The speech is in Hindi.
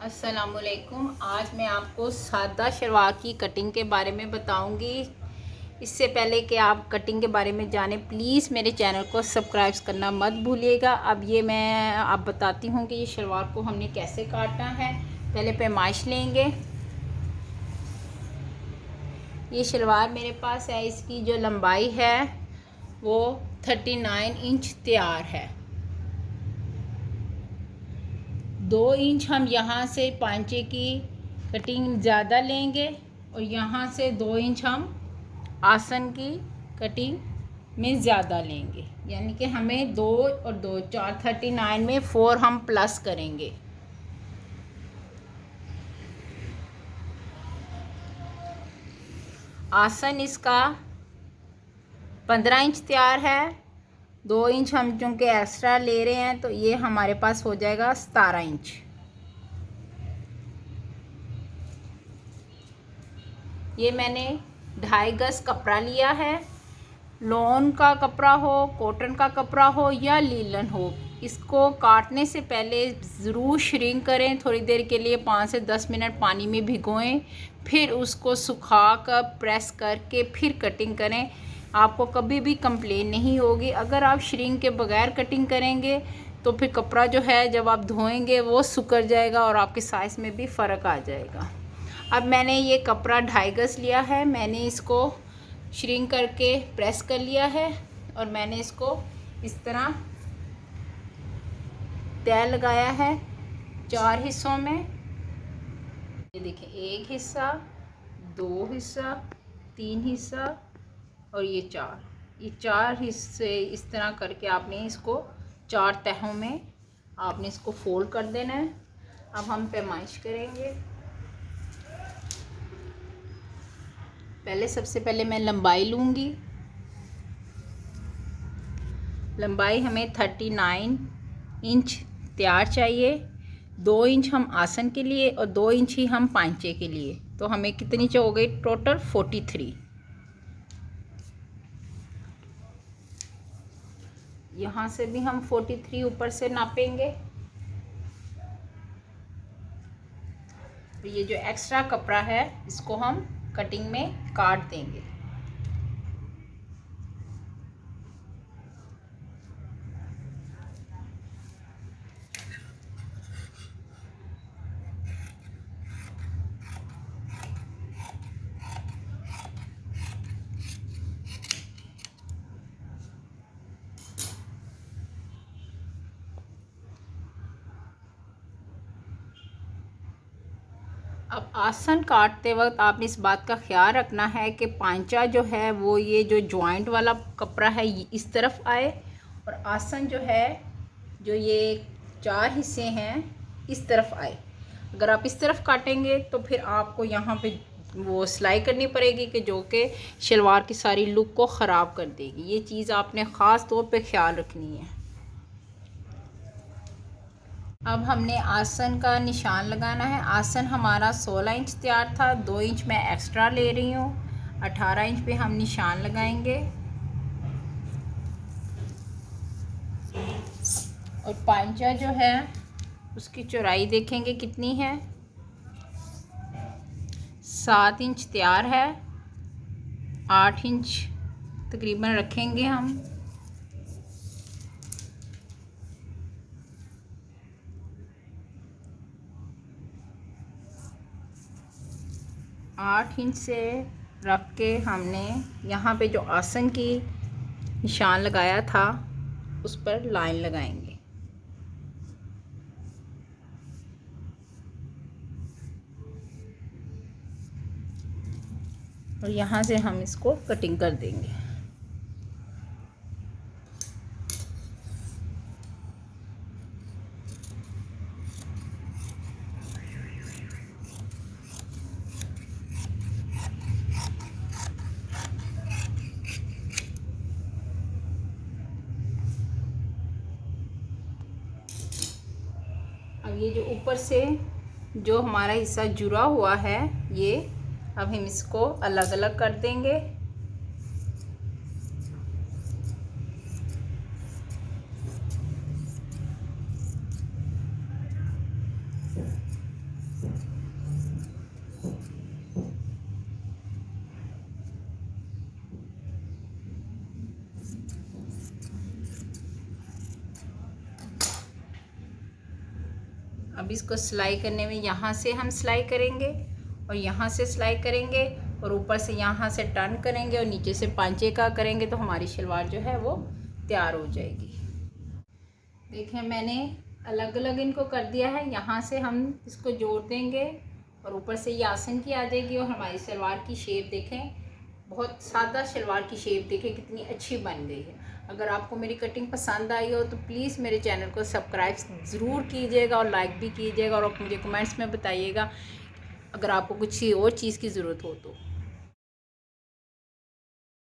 अस्सलामुअलैकुम। आज मैं आपको सादा शलवार की कटिंग के बारे में बताऊंगी। इससे पहले कि आप कटिंग के बारे में जानें, प्लीज़ मेरे चैनल को सब्सक्राइब करना मत भूलिएगा। अब ये मैं आप बताती हूँ कि ये शलवार को हमने कैसे काटना है। पहले पैमाइश लेंगे। ये शलवार मेरे पास है, इसकी जो लंबाई है वो 39 इंच तैयार है। 2 इंच हम यहाँ से पांचे की कटिंग ज़्यादा लेंगे और यहाँ से 2 इंच हम आसन की कटिंग में ज़्यादा लेंगे, यानी कि हमें 2 और 2 4 39 में 4 हम प्लस करेंगे। आसन इसका 15 इंच तैयार है। 2 इंच हम चूँकि एक्स्ट्रा ले रहे हैं तो ये हमारे पास हो जाएगा 17 इंच। ये मैंने 2.5 गज कपड़ा लिया है। लॉन का कपड़ा हो, कॉटन का कपड़ा हो या लीलन हो, इसको काटने से पहले ज़रूर श्रिंक करें। थोड़ी देर के लिए 5 से 10 मिनट पानी में भिगोएं, फिर उसको सुखा कर प्रेस करके फिर कटिंग करें। आपको कभी भी कंप्लेन नहीं होगी। अगर आप श्रिंक के बगैर कटिंग करेंगे तो फिर कपड़ा जो है जब आप धोएंगे वो सुकर जाएगा और आपके साइज़ में भी फ़र्क आ जाएगा। अब मैंने ये कपड़ा 2.5 गज लिया है। मैंने इसको श्रिंक करके प्रेस कर लिया है और मैंने इसको इस तरह तय लगाया है 4 हिस्सों में। ये देखें, 1 हिस्सा, 2 हिस्सा, 3 हिस्सा और ये 4 हिस्से इस तरह करके आपने इसको 4 तहों में आपने इसको फोल्ड कर देना है। अब हम पैमाइश करेंगे। सबसे पहले मैं लंबाई लूँगी। लंबाई हमें 39 इंच तैयार चाहिए। 2 इंच हम आसन के लिए और 2 इंच ही हम पांचे के लिए, तो हमें कितनी हो गई टोटल 43। यहाँ से भी हम 43 ऊपर से नापेंगे। तो ये जो एक्स्ट्रा कपड़ा है इसको हम कटिंग में काट देंगे। अब आसन काटते वक्त आपने इस बात का ख्याल रखना है कि पांचा जो है वो ये जो जॉइंट वाला कपड़ा है ये इस तरफ आए और आसन जो है जो ये 4 हिस्से हैं इस तरफ आए। अगर आप इस तरफ काटेंगे तो फिर आपको यहाँ पे वो सिलाई करनी पड़ेगी कि जो कि शलवार की सारी लुक को ख़राब कर देगी। ये चीज़ आपने ख़ास तौर पे ख्याल रखनी है। अब हमने आसन का निशान लगाना है। आसन हमारा 16 इंच तैयार था, 2 इंच मैं एक्स्ट्रा ले रही हूँ। 18 इंच पे हम निशान लगाएंगे और पांचा जो है उसकी चौड़ाई देखेंगे कितनी है। 7 इंच तैयार है। 8 इंच तकरीबन रखेंगे हम। आठ इंच से रख के हमने यहाँ पे जो आसन की निशान लगाया था उस पर लाइन लगाएंगे और यहाँ से हम इसको कटिंग कर देंगे। अब ये जो ऊपर से जो हमारा हिस्सा जुड़ा हुआ है ये अब हम इसको अलग अलग कर देंगे। अब इसको सिलाई करने में यहाँ से हम सिलाई करेंगे और यहाँ से सिलाई करेंगे और ऊपर से यहाँ से टर्न करेंगे और नीचे से पांचे का करेंगे तो हमारी शलवार जो है वो तैयार हो जाएगी। देखें मैंने अलग अलग इनको कर दिया है। यहाँ से हम इसको जोड़ देंगे और ऊपर से ये आसन की आ जाएगी और हमारी शलवार की शेप देखें, बहुत सादा शलवार की शेप देखें कितनी अच्छी बन गई है। अगर आपको मेरी कटिंग पसंद आई हो तो प्लीज़ मेरे चैनल को सब्सक्राइब ज़रूर कीजिएगा और लाइक भी कीजिएगा और आप मुझे कमेंट्स में बताइएगा अगर आपको कुछ और चीज़ की ज़रूरत हो तो।